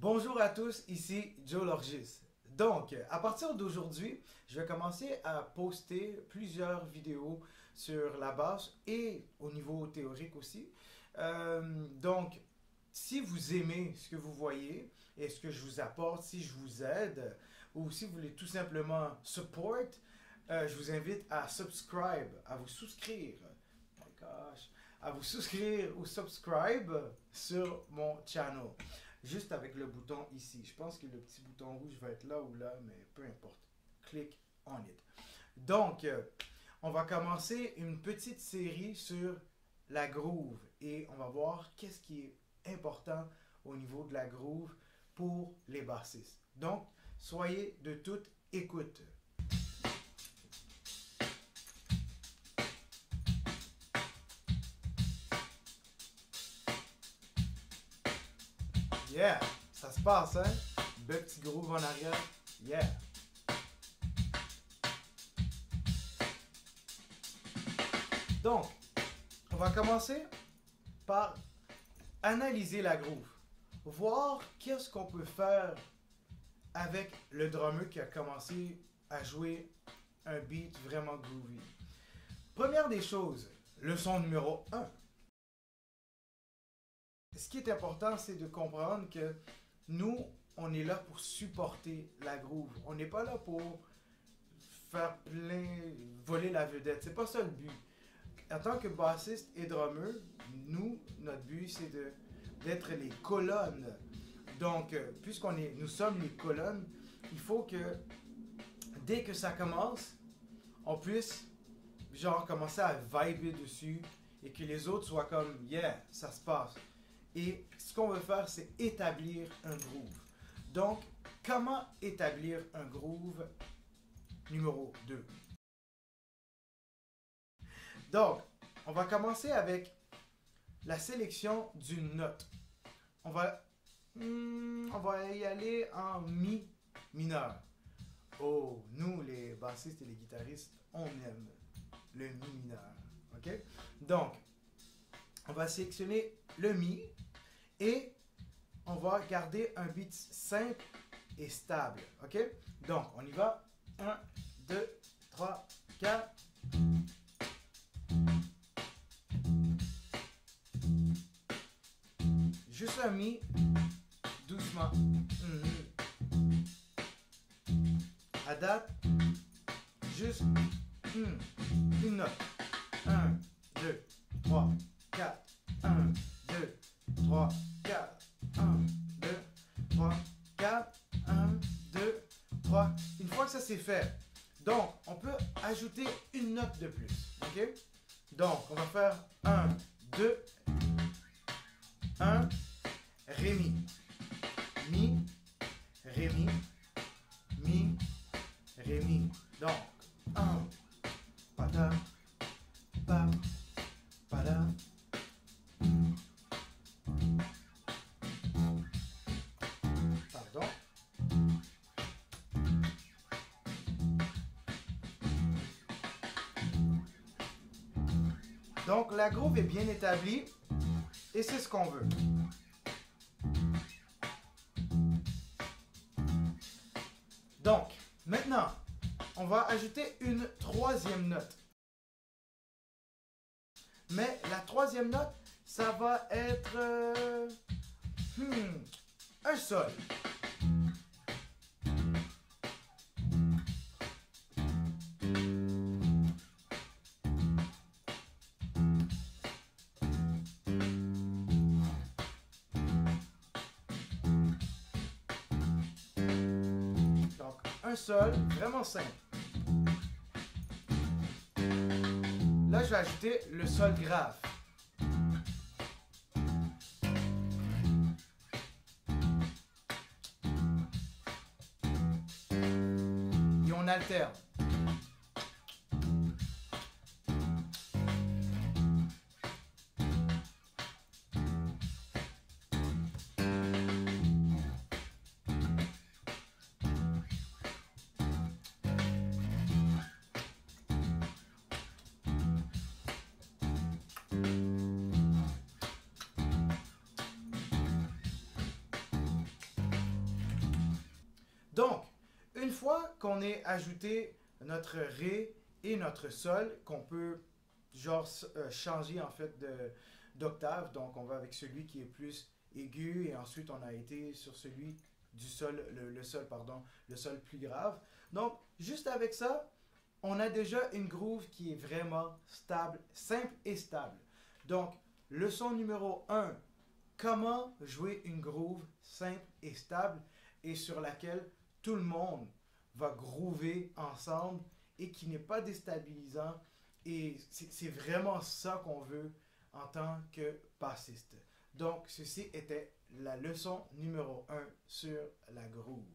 Bonjour à tous, ici Joe Lorgis. Donc, à partir d'aujourd'hui, je vais commencer à poster plusieurs vidéos sur la basse et au niveau théorique aussi. Donc, si vous aimez ce que vous voyez et ce que je vous apporte, si je vous aide, ou si vous voulez tout simplement support, je vous invite à subscribe, à vous souscrire. Oh my gosh, à vous souscrire ou subscribe sur mon channel. Juste avec le bouton ici. Je pense que le petit bouton rouge va être là ou là, mais peu importe. Click on it. Donc, on va commencer une petite série sur la groove et on va voir qu'est-ce qui est important au niveau de la groove pour les bassistes. Donc, soyez de toute écoute. Yeah, ça se passe, hein? Bel petit groove en arrière. Yeah. Donc, on va commencer par analyser la groove. Voir qu'est-ce qu'on peut faire avec le drummer qui a commencé à jouer un beat vraiment groovy. Première des choses, le son numéro 1. Ce qui est important, c'est de comprendre que nous, on est là pour supporter la groove. On n'est pas là pour faire voler la vedette. C'est pas ça le but. En tant que bassiste et drummer, nous, notre but, c'est d'être les colonnes. Donc, nous sommes les colonnes, il faut que dès que ça commence, on puisse genre commencer à vibrer dessus et que les autres soient comme yeah, ça se passe. Et ce qu'on veut faire, c'est établir un groove. Donc, comment établir un groove numéro 2? Donc, on va commencer avec la sélection d'une note. On va y aller en mi mineur. Oh, nous, les bassistes et les guitaristes, on aime le mi mineur. OK? Donc, on va sélectionner le mi et on va garder un beat simple et stable. OK? Donc, on y va. 1, 2, 3, 4. Juste un mi, doucement. À date, juste une note. 1, 2, 3, 4. 1, 2, 3, 4. 1, 2, 3, 4. 1, 2, 3. Une fois que ça c'est fait, donc on peut ajouter une note de plus. OK? Donc, on va faire 1, 2, 1, Ré, mi, Ré, mi, Ré, mi. Donc, 1, pada, pa, pada. Pardon. Donc, la groove est bien établie et c'est ce qu'on veut. Donc, maintenant, on va ajouter une troisième note. Mais la troisième note, ça va être un sol. Un sol, vraiment simple. Là, je vais ajouter le sol grave. Et on alterne. Donc, une fois qu'on ait ajouté notre Ré et notre Sol, qu'on peut genre changer en fait d'octave, donc on va avec celui qui est plus aigu et ensuite on a été sur celui du sol, le sol, pardon, le sol plus grave. Donc, juste avec ça, on a déjà une groove qui est vraiment stable, simple et stable. Donc, leçon numéro 1, comment jouer une groove simple et stable et sur laquelle tout le monde va groover ensemble et qui n'est pas déstabilisant. Et c'est vraiment ça qu'on veut en tant que bassiste. Donc, ceci était la leçon numéro 1 sur la groove.